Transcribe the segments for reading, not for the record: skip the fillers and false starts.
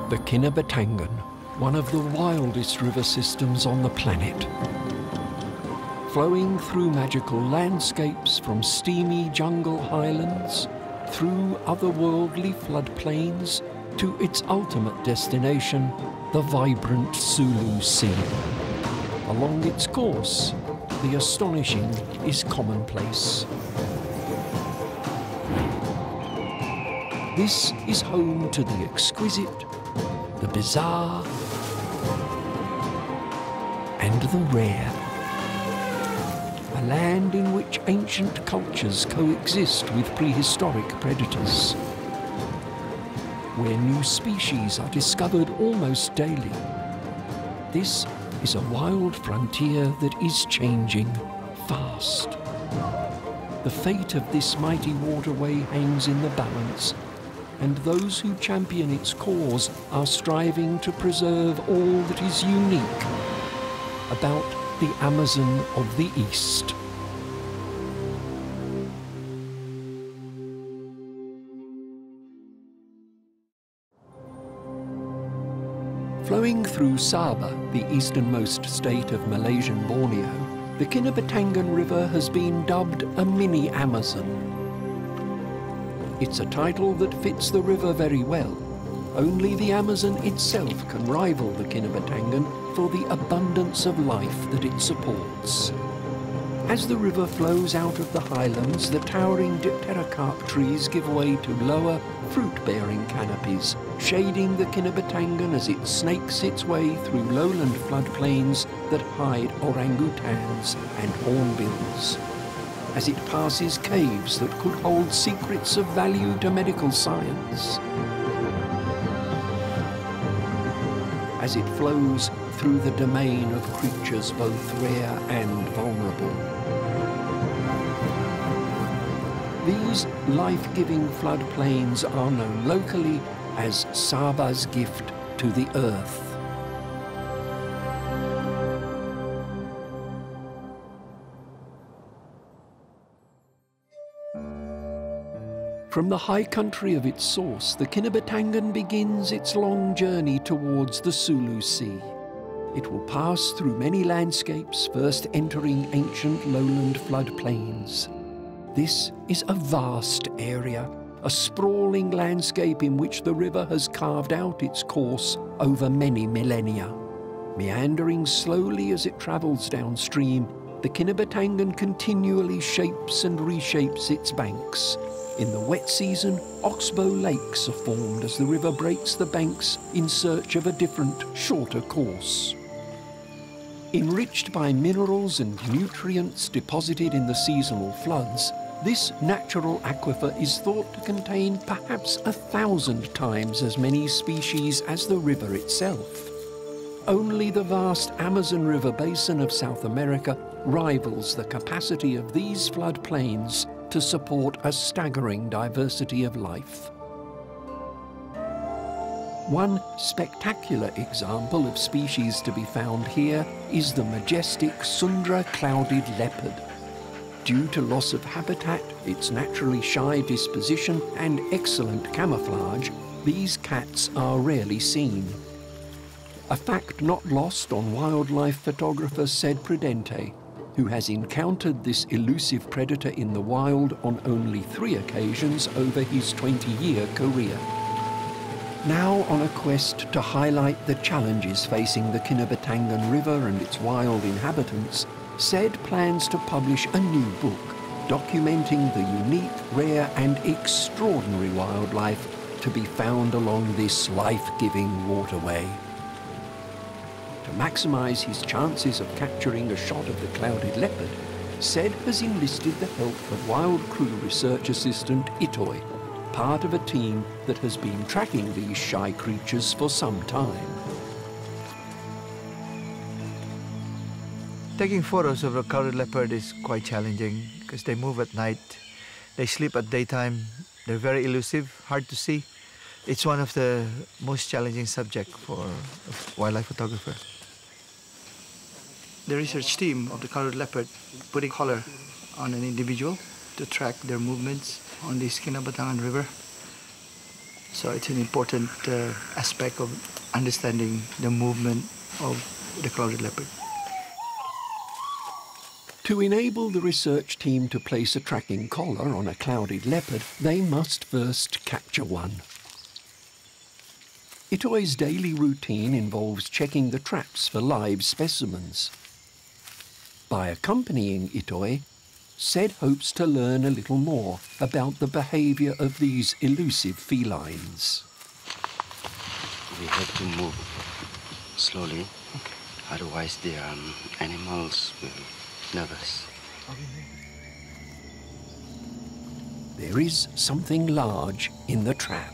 The Kinabatangan, one of the wildest river systems on the planet. Flowing through magical landscapes from steamy jungle highlands, through otherworldly floodplains, to its ultimate destination, the vibrant Sulu Sea. Along its course, the astonishing is commonplace. This is home to the exquisite, the bizarre, and the rare. A land in which ancient cultures coexist with prehistoric predators, where new species are discovered almost daily. This is a wild frontier that is changing fast. The fate of this mighty waterway hangs in the balance, and those who champion its cause are striving to preserve all that is unique about the Amazon of the East. Flowing through Sabah, the easternmost state of Malaysian Borneo, the Kinabatangan River has been dubbed a mini Amazon. It's a title that fits the river very well. Only the Amazon itself can rival the Kinabatangan for the abundance of life that it supports. As the river flows out of the highlands, the towering dipterocarp trees give way to lower, fruit-bearing canopies, shading the Kinabatangan as it snakes its way through lowland floodplains that hide orangutans and hornbills. As it passes caves that could hold secrets of value to medical science. As it flows through the domain of creatures both rare and vulnerable. These life-giving floodplains are known locally as Sabah's gift to the earth. From the high country of its source, the Kinabatangan begins its long journey towards the Sulu Sea. It will pass through many landscapes, first entering ancient lowland floodplains. This is a vast area, a sprawling landscape in which the river has carved out its course over many millennia. Meandering slowly as it travels downstream, the Kinabatangan continually shapes and reshapes its banks. In the wet season, oxbow lakes are formed as the river breaks the banks in search of a different, shorter course. Enriched by minerals and nutrients deposited in the seasonal floods, this natural aquifer is thought to contain perhaps 1,000 times as many species as the river itself. Only the vast Amazon River basin of South America rivals the capacity of these floodplains to support a staggering diversity of life. One spectacular example of species to be found here is the majestic Sundra clouded leopard. Due to loss of habitat, its naturally shy disposition and excellent camouflage, these cats are rarely seen. A fact not lost on wildlife photographer Ced Prudente, who has encountered this elusive predator in the wild on only 3 occasions over his 20-year career. Now on a quest to highlight the challenges facing the Kinabatangan River and its wild inhabitants, Ced plans to publish a new book documenting the unique, rare and extraordinary wildlife to be found along this life-giving waterway. To maximize his chances of capturing a shot of the clouded leopard, Ced has enlisted the help of Wild Crew research assistant Itoy, part of a team that has been tracking these shy creatures for some time. Taking photos of a clouded leopard is quite challenging because they move at night, they sleep at daytime, they're very elusive, hard to see. It's one of the most challenging subjects for a wildlife photographer. The research team of the clouded leopard put a collar on an individual to track their movements on the Kinabatangan River. So it's an important aspect of understanding the movement of the clouded leopard. To enable the research team to place a tracking collar on a clouded leopard, they must first capture one. Itoi's daily routine involves checking the traps for live specimens. By accompanying Itoi, Said hopes to learn a little more about the behaviour of these elusive felines. We have to move slowly, otherwise the animals will be nervous. There is something large in the trap.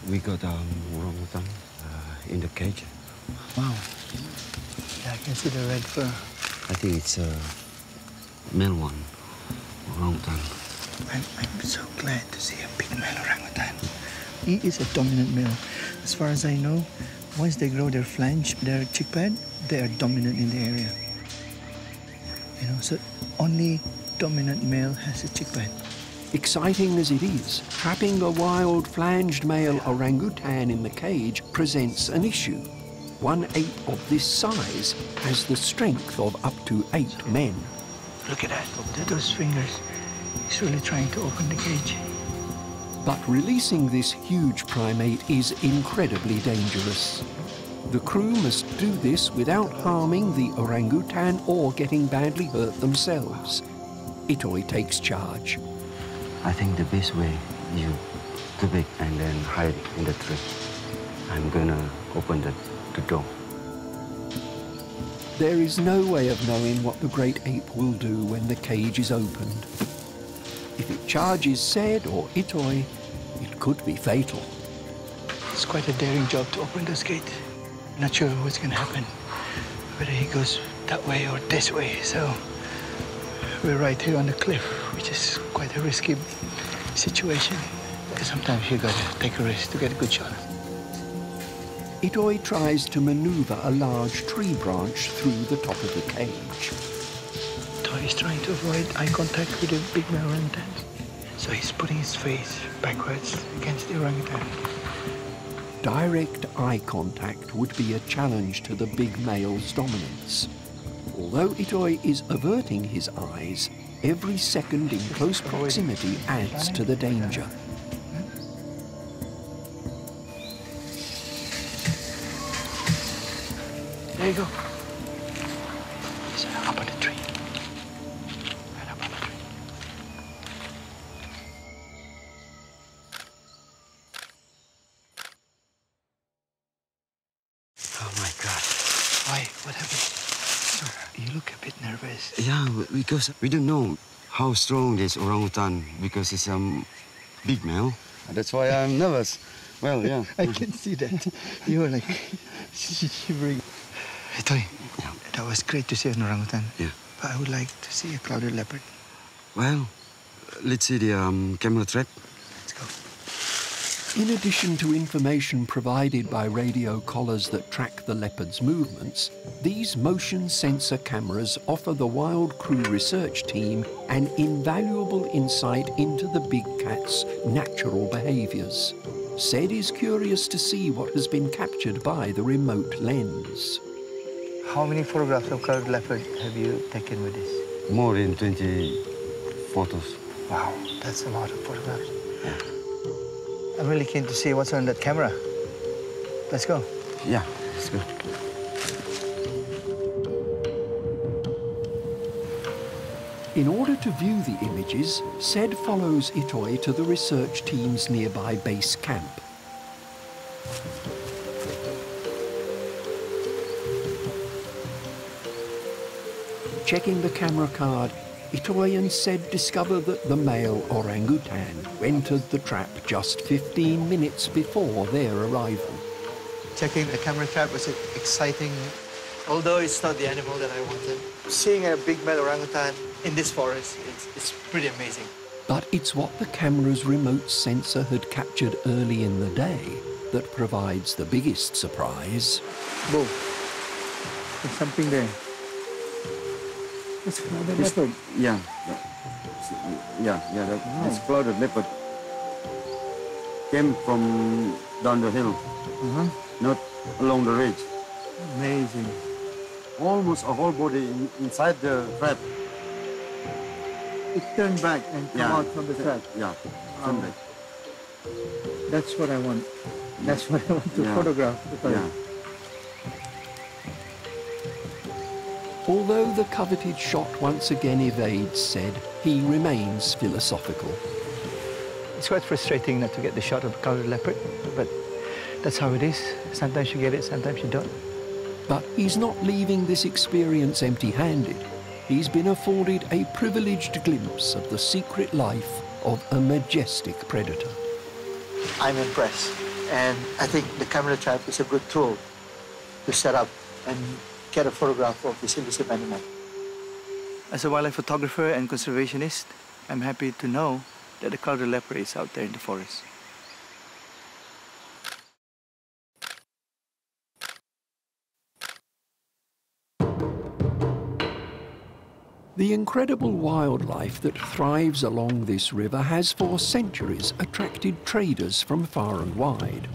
We got orangutan in the cage. Wow. Yeah, I can see the red fur. I think it's a male one, orangutan. I'm so glad to see a big male orangutan. He is a dominant male. As far as I know, once they grow their flange, their cheek pad, they are dominant in the area. You know, so only dominant male has a cheek pad. Exciting as it is, trapping a wild flanged male orangutan in the cage presents an issue. One ape of this size has the strength of up to 8 men. Look at that. Look at those fingers. He's really trying to open the cage. But releasing this huge primate is incredibly dangerous. The crew must do this without harming the orangutan or getting badly hurt themselves. Itoi takes charge. I think the best way is to big and then hide in the tree. I'm gonna open the door. There is no way of knowing what the great ape will do when the cage is opened. If it charges Said or Itoi, it could be fatal. It's quite a daring job to open this gate. Not sure what's going to happen, whether he goes that way or this way. So we're right here on the cliff, which is quite a risky situation. Because sometimes you got to take a risk to get a good shot. Itoi tries to maneuver a large tree branch through the top of the cage. Itoi is trying to avoid eye contact with the big male orangutan. So he's putting his face backwards against the orangutan. Direct eye contact would be a challenge to the big male's dominance. Although Itoi is averting his eyes, every second in close proximity adds to the danger. There you go. He's up on the tree. Right up on the tree. Oh my God. Why? What happened? You look a bit nervous. Yeah, because we don't know how strong this orangutan, because it's big male. That's why I'm nervous. Well, yeah. I can see that. You were like shivering. Itoi, Yeah. that was great to see an orangutan. Yeah. But I would like to see a clouded leopard. Well, let's see the camera trap. Let's go. In addition to information provided by radio collars that track the leopard's movements, these motion sensor cameras offer the Wild Crew research team an invaluable insight into the big cat's natural behaviours. Said is curious to see what has been captured by the remote lens. How many photographs of clouded leopard have you taken with this? More than 20 photos. Wow, that's a lot of photographs. Yeah. I'm really keen to see what's on that camera. Let's go. Yeah, let's go. In order to view the images, Said follows Itoi to the research team's nearby base camp. Checking the camera card, Itoi and Said discover that the male orangutan entered the trap just 15 minutes before their arrival. Checking the camera trap was exciting, although it's not the animal that I wanted. Seeing a big male orangutan in this forest, it's pretty amazing. But it's what the camera's remote sensor had captured early in the day that provides the biggest surprise. Boom. There's something there. It's another leopard. Yeah. This clouded leopard came from down the hill, not along the ridge. Amazing. Almost a whole body inside the trap. It turned back and came out from the trap. Yeah, turned back. That's what I want. That's what I want to photograph. Although the coveted shot once again evades said, he remains philosophical. It's quite frustrating not to get the shot of a collared leopard, but that's how it is. Sometimes you get it, sometimes you don't. But he's not leaving this experience empty-handed. He's been afforded a privileged glimpse of the secret life of a majestic predator. I'm impressed, and I think the camera trap is a good tool to set up and get a photograph of this elusive animal. As a wildlife photographer and conservationist, I'm happy to know that the collared leopard is out there in the forest. The incredible wildlife that thrives along this river has for centuries attracted traders from far and wide.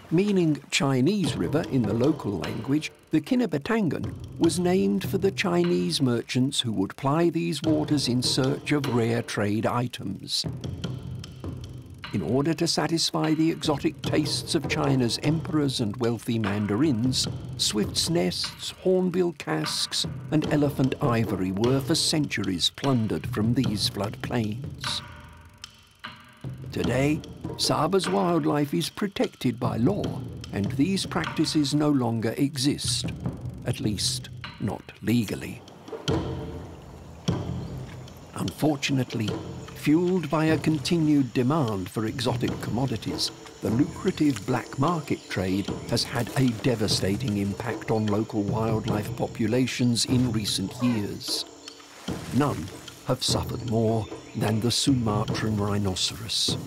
Meaning Chinese river in the local language, the Kinabatangan was named for the Chinese merchants who would ply these waters in search of rare trade items. In order to satisfy the exotic tastes of China's emperors and wealthy mandarins, swift's nests, hornbill casks and elephant ivory were for centuries plundered from these floodplains. Today, Saba's wildlife is protected by law, and these practices no longer exist, at least not legally. Unfortunately, fueled by a continued demand for exotic commodities, the lucrative black market trade has had a devastating impact on local wildlife populations in recent years. None have suffered more than the Sumatran rhinoceros.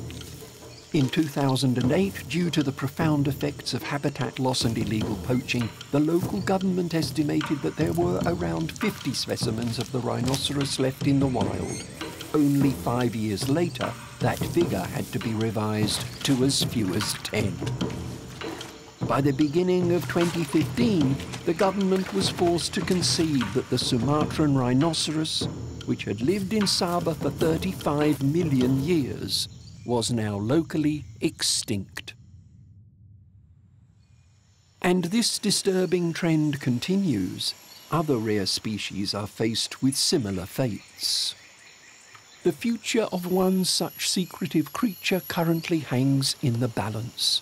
In 2008, due to the profound effects of habitat loss and illegal poaching, the local government estimated that there were around 50 specimens of the rhinoceros left in the wild. Only 5 years later, that figure had to be revised to as few as 10. By the beginning of 2015, the government was forced to concede that the Sumatran rhinoceros, which had lived in Sabah for 35 million years, was now locally extinct. And this disturbing trend continues. Other rare species are faced with similar fates. The future of one such secretive creature currently hangs in the balance.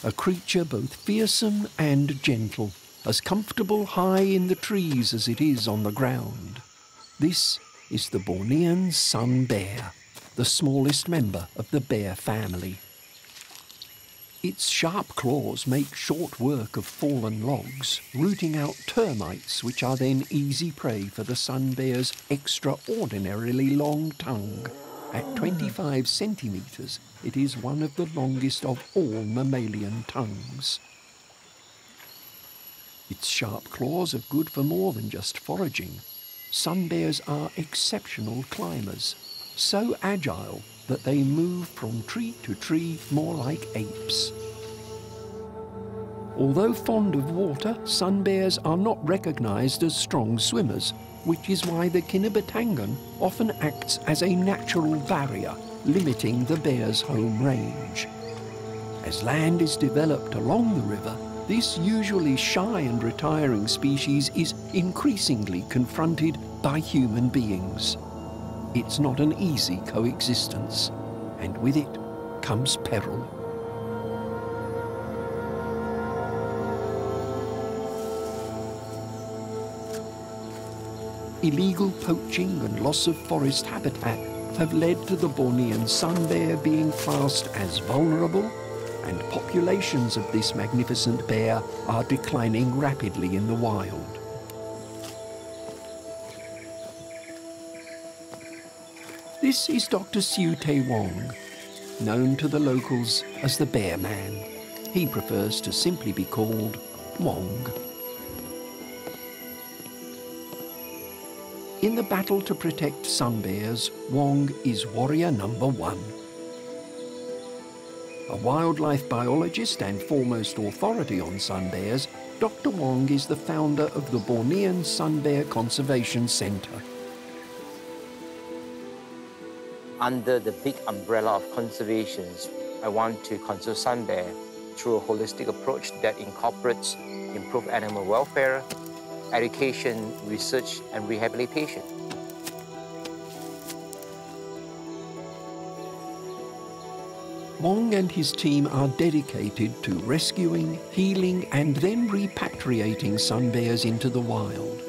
A creature both fearsome and gentle, as comfortable high in the trees as it is on the ground. This is the Bornean sun bear, the smallest member of the bear family. Its sharp claws make short work of fallen logs, rooting out termites which are then easy prey for the sun bear's extraordinarily long tongue. At 25 centimetres, it is one of the longest of all mammalian tongues. Its sharp claws are good for more than just foraging. Sun bears are exceptional climbers, so agile that they move from tree to tree more like apes. Although fond of water, sun bears are not recognised as strong swimmers, which is why the Kinabatangan often acts as a natural barrier, limiting the bear's home range. As land is developed along the river, this usually shy and retiring species is increasingly confronted by human beings. It's not an easy coexistence, and with it comes peril. Illegal poaching and loss of forest habitat have led to the Bornean sun bear being classed as vulnerable, and populations of this magnificent bear are declining rapidly in the wild. This is Dr. Siu Te Wong, known to the locals as the Bear Man. He prefers to simply be called Wong. In the battle to protect sun bears, Wong is warrior number one. A wildlife biologist and foremost authority on sun bears, Dr. Wong is the founder of the Bornean Sun Bear Conservation Centre. Under the big umbrella of conservation, I want to conserve sun bear through a holistic approach that incorporates improved animal welfare, education, research, and rehabilitation. Wong and his team are dedicated to rescuing, healing, and then repatriating sun bears into the wild.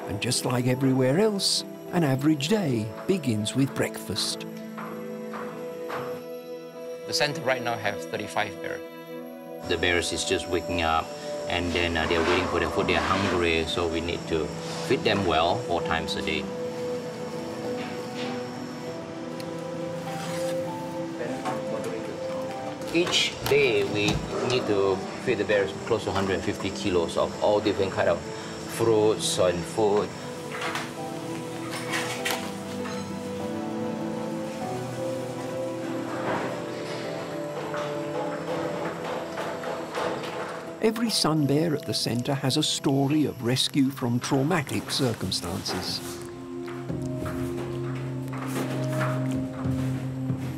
And just like everywhere else, an average day begins with breakfast. The center right now has 35 bears. The bears is just waking up, and then they're waiting for their food. They're hungry, so we need to feed them well 4 times a day. Each day, we need to feed the bears close to 150 kilos of all different kind of fruits and food. Every sun bear at the centre has a story of rescue from traumatic circumstances.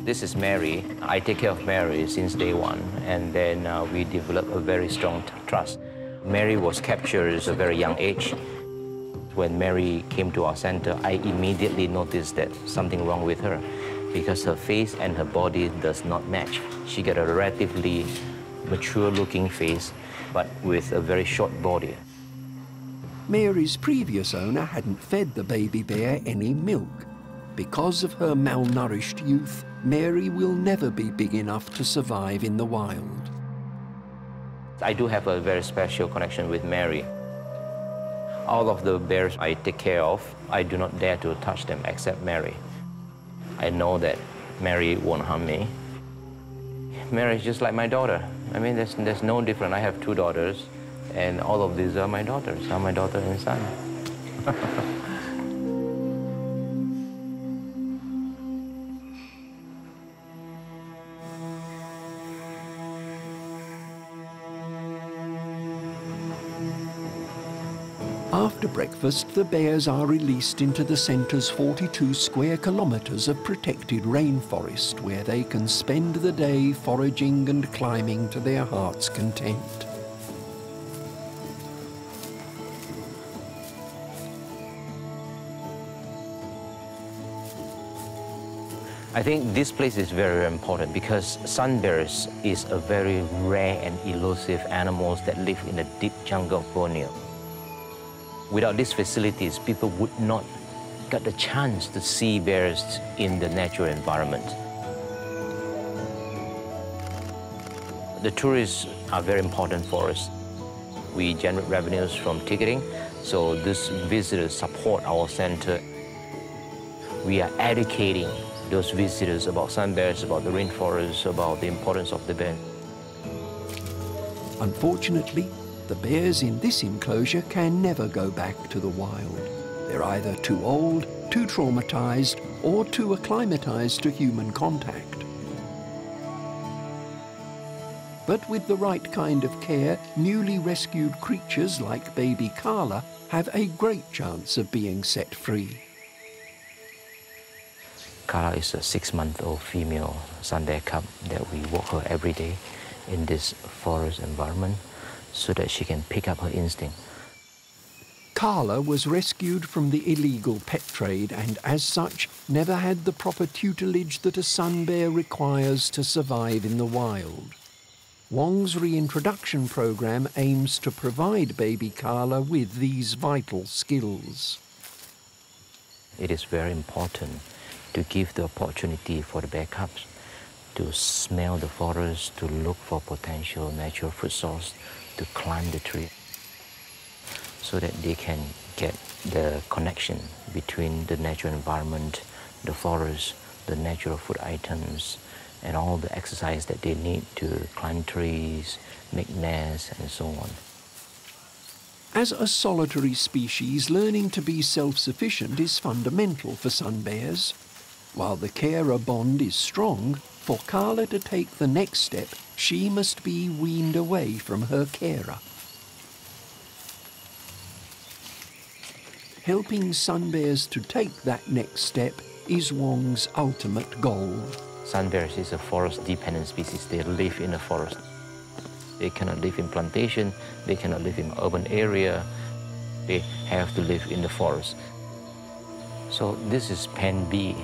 This is Mary. I take care of Mary since day one, and then we developed a very strong trust. Mary was captured at a very young age. When Mary came to our center, I immediately noticed that something wrong with her because her face and her body does not match. She got a relatively mature-looking face, but with a very short body. Mary's previous owner hadn't fed the baby bear any milk. Because of her malnourished youth, Mary will never be big enough to survive in the wild. I do have a very special connection with Mary. All of the bears I take care of, I do not dare to touch them except Mary. I know that Mary won't harm me. Mary is just like my daughter. I mean, there's no difference. I have 2 daughters, and all of these are my daughters. I'm my daughter and son. After breakfast, the bears are released into the centre's 42 square kilometres of protected rainforest, where they can spend the day foraging and climbing to their heart's content. I think this place is very, very important because sun bears is a very rare and elusive animals that live in the deep jungle of Borneo. Without these facilities, people would not get the chance to see bears in the natural environment. The tourists are very important for us. We generate revenues from ticketing, so these visitors support our center. We are educating those visitors about sun bears, about the rainforest, about the importance of the bear. Unfortunately, the bears in this enclosure can never go back to the wild. They're either too old, too traumatized, or too acclimatized to human contact. But with the right kind of care, newly rescued creatures like baby Carla have a great chance of being set free. Carla is a 6-month-old female sun bear cub that we walk her every day in this forest environment so that she can pick up her instinct. Carla was rescued from the illegal pet trade and, as such, never had the proper tutelage that a sun bear requires to survive in the wild. Wong's reintroduction program aims to provide baby Carla with these vital skills. It is very important to give the opportunity for the bear cubs to smell the forest, to look for potential natural food source, to climb the tree, so that they can get the connection between the natural environment, the forest, the natural food items, and all the exercise that they need to climb trees, make nests, and so on. As a solitary species, learning to be self-sufficient is fundamental for sun bears. While the carer bond is strong, for Carla to take the next step, she must be weaned away from her carer. Helping sun bears to take that next step is Wong's ultimate goal. Sun bears is a forest-dependent species. They live in the forest. They cannot live in plantation, they cannot live in urban area. They have to live in the forest. So this is Pen B.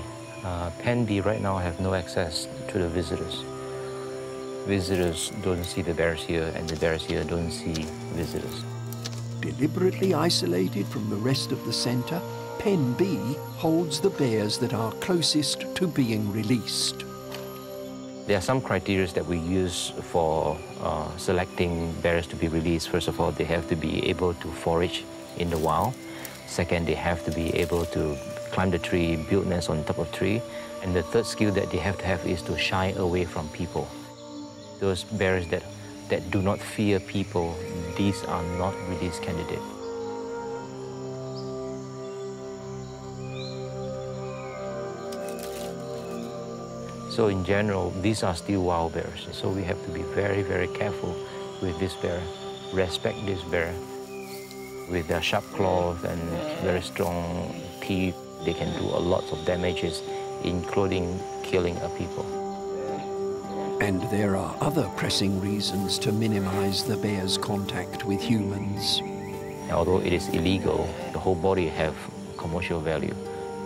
Pen B right now have no access to the visitors. Visitors don't see the bears here, and the bears here don't see visitors. Deliberately isolated from the rest of the centre, Pen B holds the bears that are closest to being released. There are some criteria that we use for selecting bears to be released. First of all, they have to be able to forage in the wild. Second, they have to be able to climb the tree, build nests on top of tree. And the third skill that they have to have is to shy away from people. Those bears that do not fear people, these are not release candidates. So in general, these are still wild bears. So we have to be very, very careful with this bear, respect this bear. With their sharp claws and very strong teeth, they can do a lot of damages, including killing a people. And there are other pressing reasons to minimize the bear's contact with humans. Although it is illegal, the whole body have commercial value.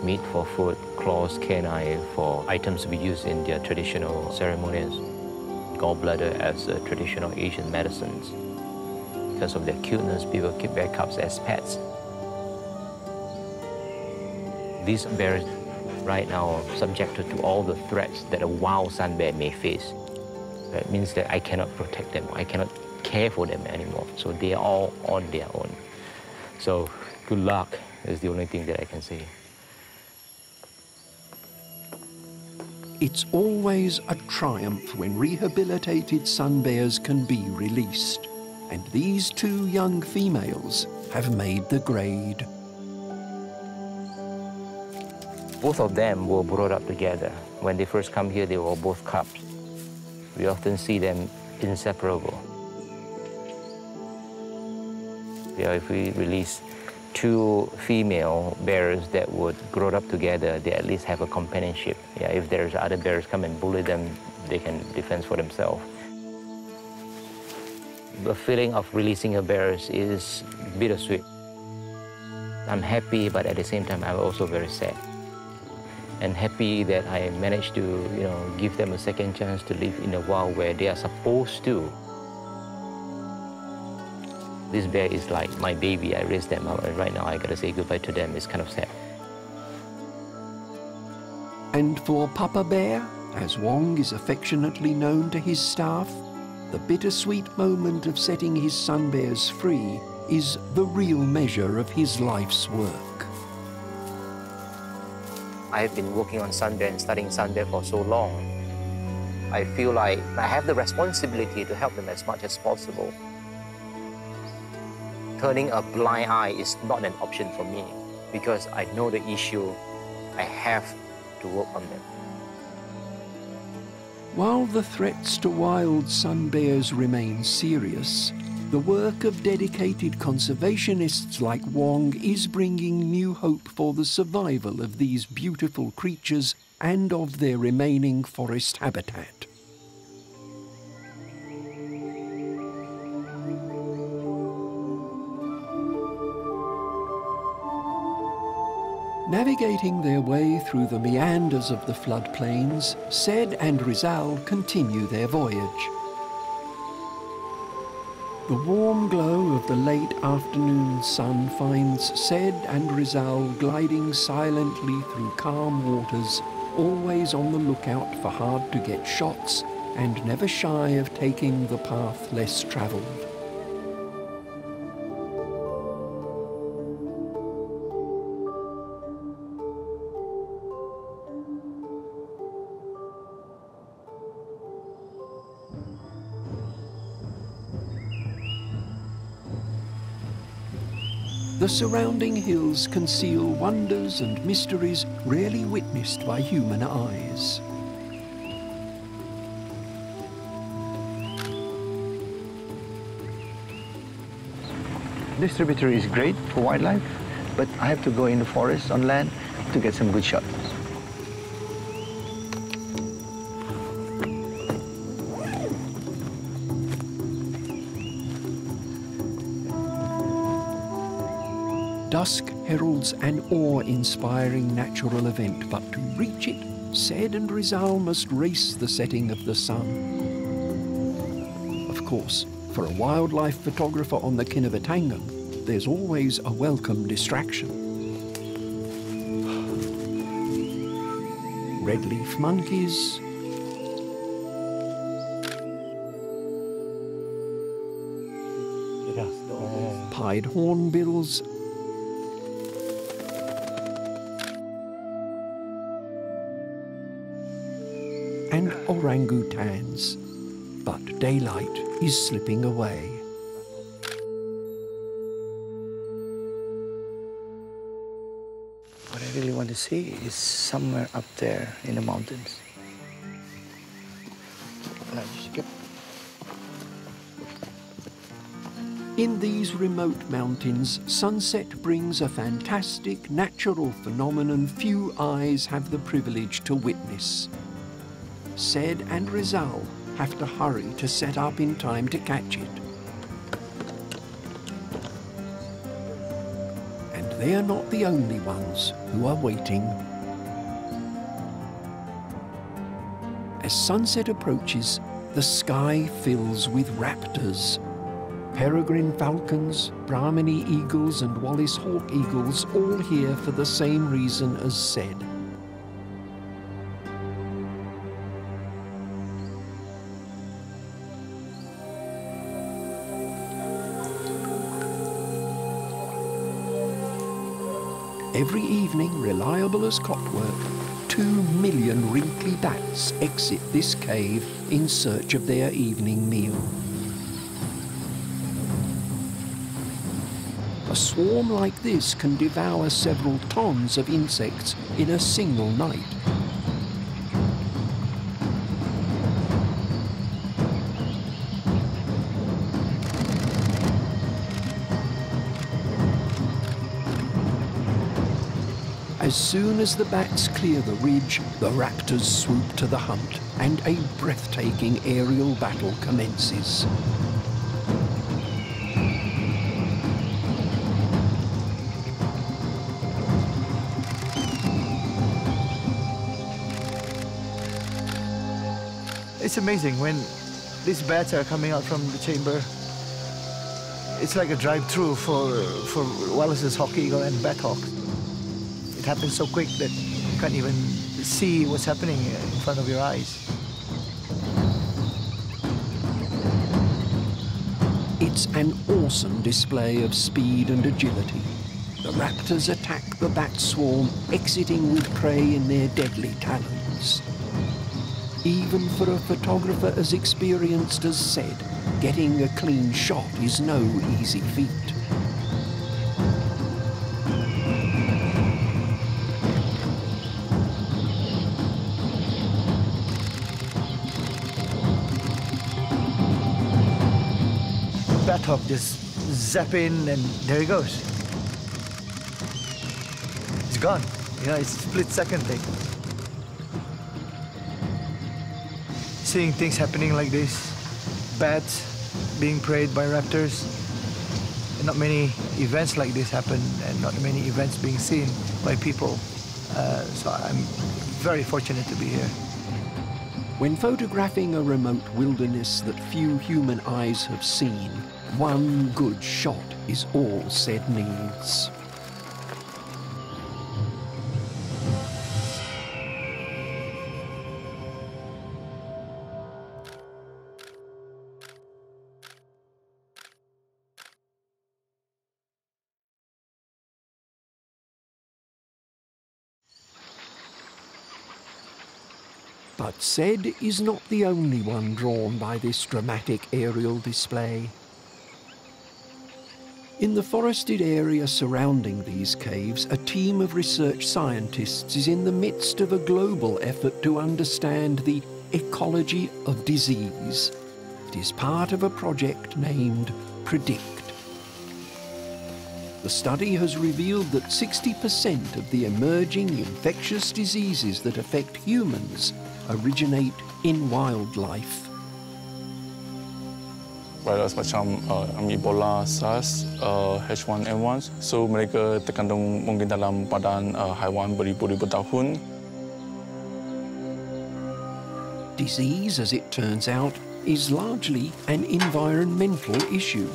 Meat for food, claws, canine for items to be used in their traditional ceremonies. Gallbladder as traditional Asian medicines. Because of their cuteness, people keep bear cubs as pets. These bears right now are subjected to all the threats that a wild sun bear may face. That means that I cannot protect them, I cannot care for them anymore. So they are all on their own. So good luck is the only thing that I can say. It's always a triumph when rehabilitated sun bears can be released. And these two young females have made the grade. Both of them were brought up together. When they first come here, they were both cubs. We often see them inseparable. Yeah, if we release two female bears that would grow up together, they at least have a companionship. Yeah, if there's other bears come and bully them, they can defend for themselves. The feeling of releasing a bear is bittersweet. I'm happy, but at the same time, I'm also very sad. And happy that I managed to, give them a second chance to live in the wild where they are supposed to. This bear is like my baby. I raised them up, and right now I gotta say goodbye to them. It's kind of sad. And for Papa Bear, as Wong is affectionately known to his staff, the bittersweet moment of setting his sun bears free is the real measure of his life's work. I've been working on sun bear and studying sun bear for so long. I feel like I have the responsibility to help them as much as possible. Turning a blind eye is not an option for me because I know the issue. I have to work on them. While the threats to wild sun bears remain serious, the work of dedicated conservationists like Wong is bringing new hope for the survival of these beautiful creatures and of their remaining forest habitat. Navigating their way through the meanders of the floodplains, Sed and Rizal continue their voyage. The warm glow of the late afternoon sun finds Sed and Rizal gliding silently through calm waters, always on the lookout for hard-to-get shots and never shy of taking the path less travelled. The surrounding hills conceal wonders and mysteries rarely witnessed by human eyes. This tributary is great for wildlife, but I have to go in the forest on land to get some good shots. Dusk heralds an awe-inspiring natural event, but to reach it, Said and Rizal must race the setting of the sun. Of course, for a wildlife photographer on the Kinabatangan, there's always a welcome distraction. Red-leaf monkeys, pied hornbills, and orangutans. But daylight is slipping away. What I really want to see is somewhere up there in the mountains. In these remote mountains, sunset brings a fantastic natural phenomenon few eyes have the privilege to witness. Said and Rizal have to hurry to set up in time to catch it. And they're not the only ones who are waiting. As sunset approaches, the sky fills with raptors. Peregrine falcons, Brahminy eagles and Wallace hawk eagles all here for the same reason as Said. Every evening, reliable as clockwork, 2 million wrinkly bats exit this cave in search of their evening meal. A swarm like this can devour several tons of insects in a single night. As soon as the bats clear the ridge, the raptors swoop to the hunt, and a breathtaking aerial battle commences. It's amazing when these bats are coming out from the chamber. It's like a drive-through for Wallace's hawk eagle and bat hawk. It happens so quick that you can't even see what's happening in front of your eyes. It's an awesome display of speed and agility. The raptors attack the bat swarm, exiting with prey in their deadly talons. Even for a photographer as experienced as Said, getting a clean shot is no easy feat. Bat hawk just zap in and there he goes. It's gone. You know, it's a split-second thing. Seeing things happening like this, bats being preyed by raptors, and not many events like this happen, and not many events being seen by people. So I'm very fortunate to be here. When photographing a remote wilderness that few human eyes have seen, one good shot is all Said needs. But Said is not the only one drawn by this dramatic aerial display. In the forested area surrounding these caves, a team of research scientists is in the midst of a global effort to understand the ecology of disease. It is part of a project named PREDICT. The study has revealed that 60% of the emerging infectious diseases that affect humans originate in wildlife. Virus macam Ebola, SARS, H1N1, so mereka terkandung mungkin dalam badan haiwan beribu-ribu tahun. Disease, as it turns out, is largely an environmental issue.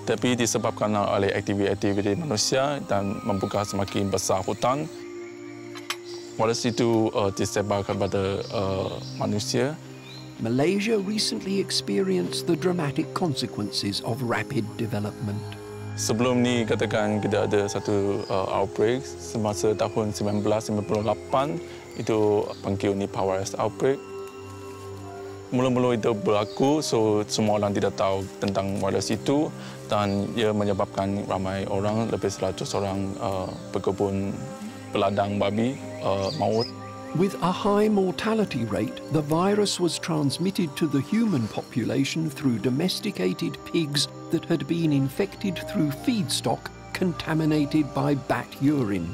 Tapi disebabkan oleh aktiviti manusia dan membuka semakin besar hutan. Virus itu disebarkan pada manusia. Malaysia recently experienced the dramatic consequences of rapid development. Sebelum ni katakan kita ada satu outbreak semasa tahun 1998, itu panggil Nipah virus outbreak. Mula-mula itu berlaku, so semua orang tidak tahu tentang virus itu dan ia menyebabkan ramai orang, lebih 100 orang berkebun peladang babi maut. With a high mortality rate, the virus was transmitted to the human population through domesticated pigs that had been infected through feedstock contaminated by bat urine.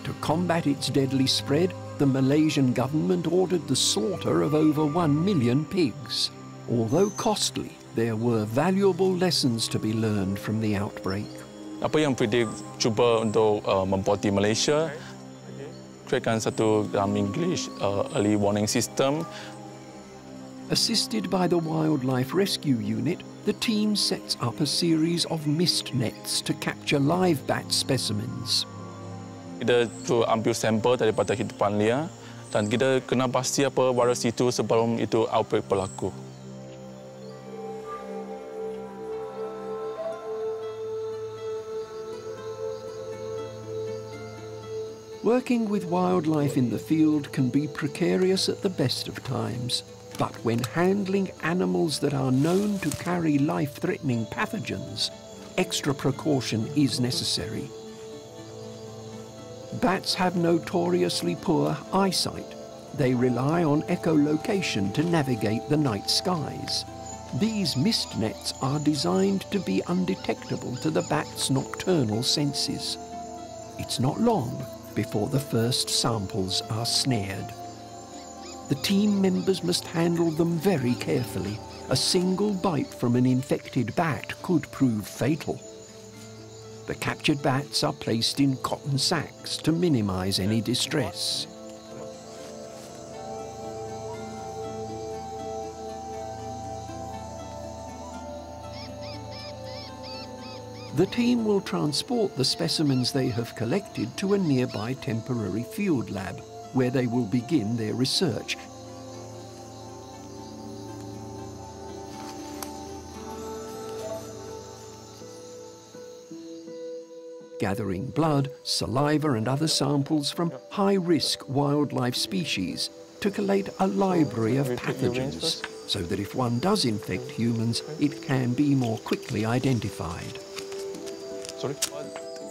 To combat its deadly spread, the Malaysian government ordered the slaughter of over 1 million pigs. Although costly, there were valuable lessons to be learned from the outbreak. Apa yang PREDICT cuba untuk membuat di Malaysia, createkan satu dalam English early warning system. Assisted by the Wildlife Rescue Unit, the team sets up a series of mist nets to capture live bat specimens. Kita tu ambil sampel daripada hidupan liar dan kita kena pasti apa virus itu sebelum itu outbreak berlaku. Working with wildlife in the field can be precarious at the best of times, but when handling animals that are known to carry life-threatening pathogens, extra precaution is necessary. Bats have notoriously poor eyesight. They rely on echolocation to navigate the night skies. These mist nets are designed to be undetectable to the bat's nocturnal senses. It's not long before the first samples are snared. The team members must handle them very carefully. A single bite from an infected bat could prove fatal. The captured bats are placed in cotton sacks to minimize any distress. The team will transport the specimens they have collected to a nearby temporary field lab, where they will begin their research. Gathering blood, saliva and other samples from high-risk wildlife species to collate a library of pathogens, so that if one does infect humans, it can be more quickly identified.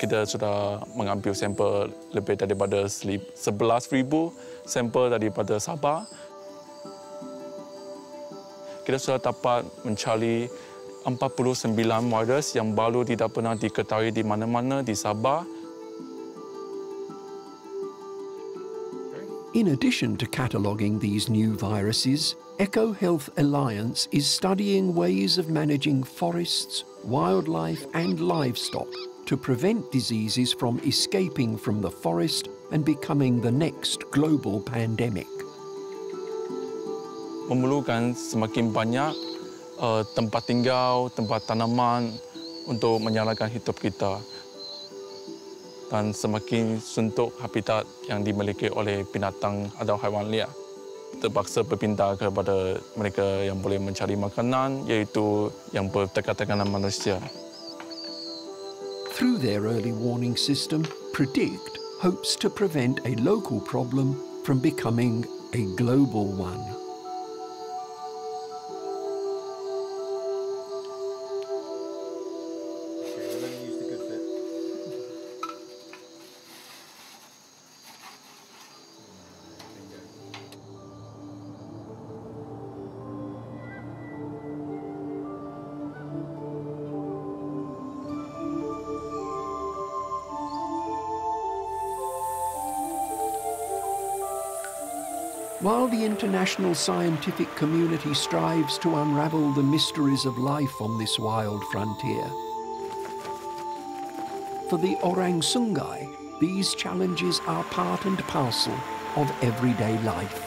Kita sudah mengambil sampel lebih daripada 11,000 sampel daripada Sabah. Kita sudah dapat mencari 49 virus yang baru tidak pernah diketahui di mana-mana di Sabah. In addition to cataloguing these new viruses, EcoHealth Alliance is studying ways of managing forests, wildlife and livestock to prevent diseases from escaping from the forest and becoming the next global pandemic. Memerlukan semakin banyak tempat tinggal, tempat tanaman untuk menyalakan hidup kita. Dan semakin suntuk habitat yang dimiliki oleh binatang atau haiwan liar. Terpaksa berpindah kepada mereka yang boleh mencari makanan, iaitu yang berdekatan dengan manusia. Through their early warning system, PREDICT hopes to prevent a local problem from becoming a global one. While the international scientific community strives to unravel the mysteries of life on this wild frontier, for the Orang Sungai, these challenges are part and parcel of everyday life.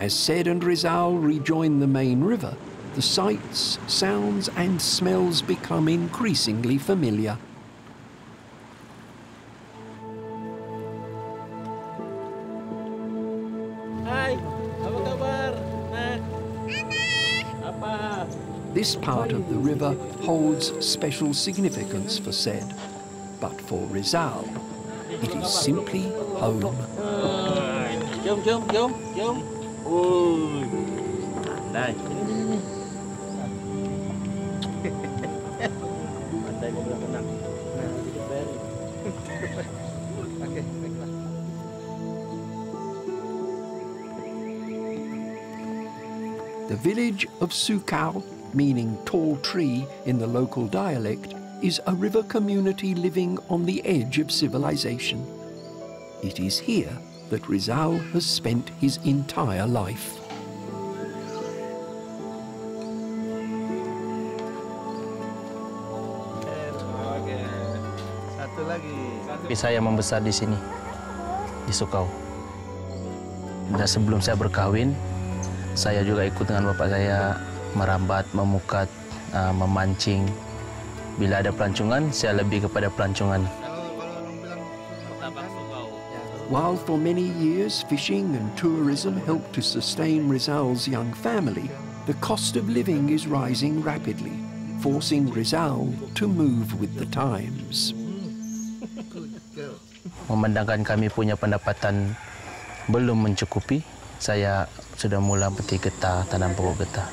As Syed and Rizal rejoin the main river, the sights, sounds and smells become increasingly familiar. Hai, apa kabar? Apa? This part of the river holds special significance for Syed, but for Rizal, it is simply home. Jom, jom, jom, jom. Ui, pandai. Pandai mobil tenang. Okay, baiklah. The village of Sukau, meaning tall tree in the local dialect, is a river community living on the edge of civilization. It is here that Rizal has spent his entire life. Satu lagi. Tapi saya membesar di sini, di Sukau. Dan sebelum saya berkahwin, saya juga ikut dengan bapak saya merambat, memukat, memancing. Bila ada pelancongan, saya lebih kepada pelancongan. While for many years fishing and tourism helped to sustain Rizal's young family, the cost of living is rising rapidly, forcing Rizal to move with the times. Memandangkan kami punya pendapatan belum mencukupi, saya sudah mula petik getah, tanam pokok getah.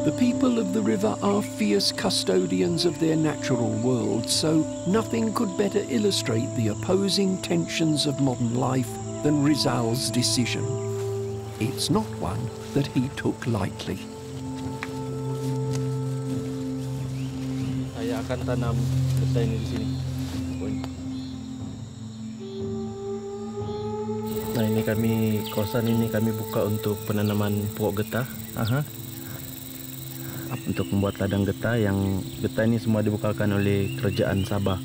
The people of the river are fierce custodians of their natural world, so nothing could better illustrate the opposing tensions of modern life than Rizal's decision. It's not one that he took lightly. Saya akan tanam getah ini di sini. Nah, ini kawasan ini kami buka untuk penanaman pokok getah. Untuk membuat ladang getah, yang getah ini semua dibukakan oleh kerajaan Sabah.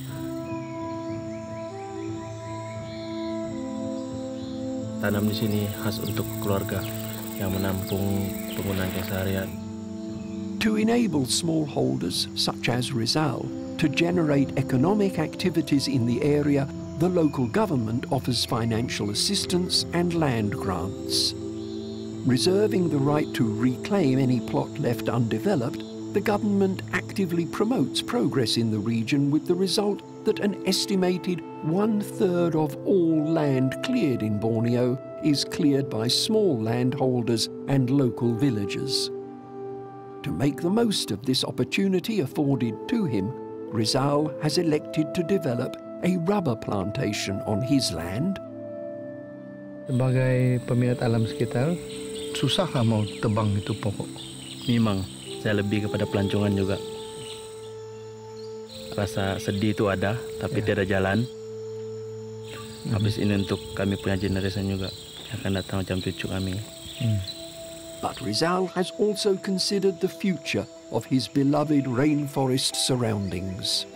Tanam di sini khas untuk keluarga yang menampung penggunaan keseharian. To enable smallholders such as Rizal to generate economic activities in the area, the local government offers financial assistance and land grants. Reserving the right to reclaim any plot left undeveloped, the government actively promotes progress in the region, with the result that an estimated 1/3 of all land cleared in Borneo is cleared by small landholders and local villagers. To make the most of this opportunity afforded to him, Rizal has elected to develop a rubber plantation on his land. Sebagai peminat alam sekitar, susah mau tebang itu pokok? Memang, saya lebih kepada pelancongan juga. Rasa sedih itu ada, tapi tiada jalan. Habis ini untuk kami punya generasi juga yang akan datang macam cucu kami. But Rizal has also considered the future of his beloved rainforest surroundings.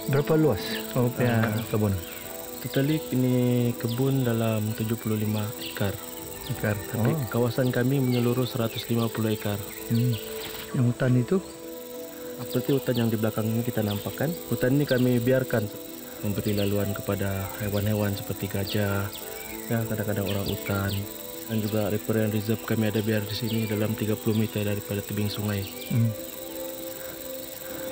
Berapa luas kau punya kebun? Totally ini kebun dalam 75 ekar. Tapi kawasan kami menyeluruh 150 ekar. Yang hutan itu? Seperti hutan yang di belakang ini kita nampakkan. Hutan ini kami biarkan memberi laluan kepada hewan-hewan seperti gajah, ya kadang-kadang orang hutan. Dan juga riparian reserve kami ada biar di sini dalam 30 meter daripada tebing sungai.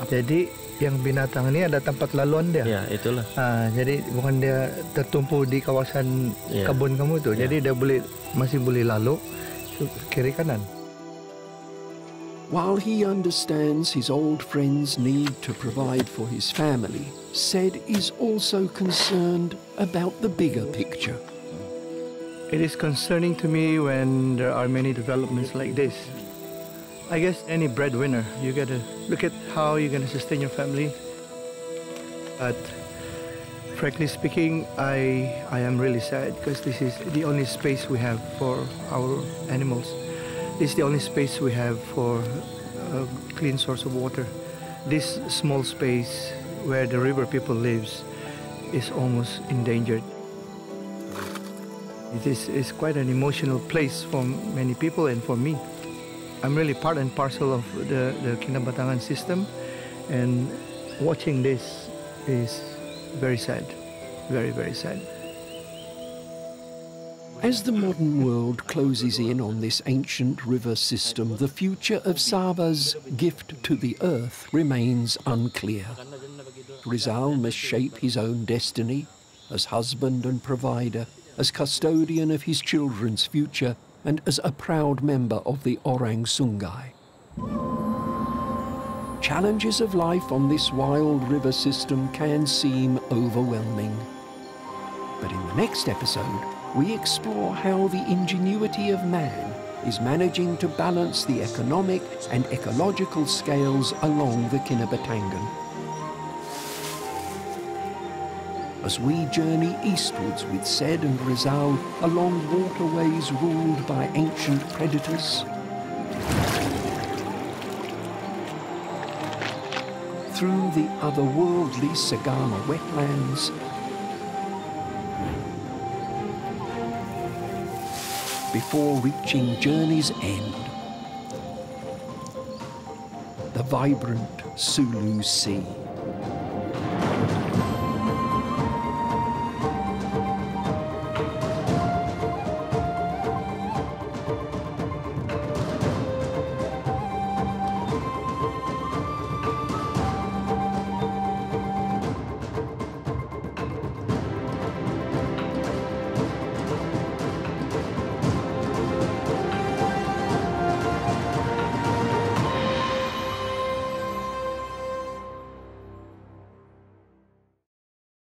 Jadi yang binatang ini ada tempat laluan dia. Ya, itulah. Jadi bukan dia tertumpu di kawasan kebun kamu itu. Jadi dia masih boleh lalu kiri kanan. While he understands his old friend's need to provide for his family, Sed is also concerned about the bigger picture. It is concerning to me when there are many developments like this. I guess any breadwinner, you gotta look at how you're gonna sustain your family. But frankly speaking, I am really sad because this is the only space we have for our animals. This is the only space we have for a clean source of water. This small space where the river people lives is almost endangered. It is quite an emotional place for many people and for me. I'm really part and parcel of the Kinabatangan system, and watching this is very sad, very, very sad. As the modern world closes in on this ancient river system, the future of Saba's gift to the earth remains unclear. Rizal must shape his own destiny as husband and provider, as custodian of his children's future, and as a proud member of the Orang Sungai. Challenges of life on this wild river system can seem overwhelming. But in the next episode, we explore how the ingenuity of man is managing to balance the economic and ecological scales along the Kinabatangan. As we journey eastwards with Sed and Rizal along waterways ruled by ancient predators, through the otherworldly Sagama wetlands, before reaching journey's end, the vibrant Sulu Sea.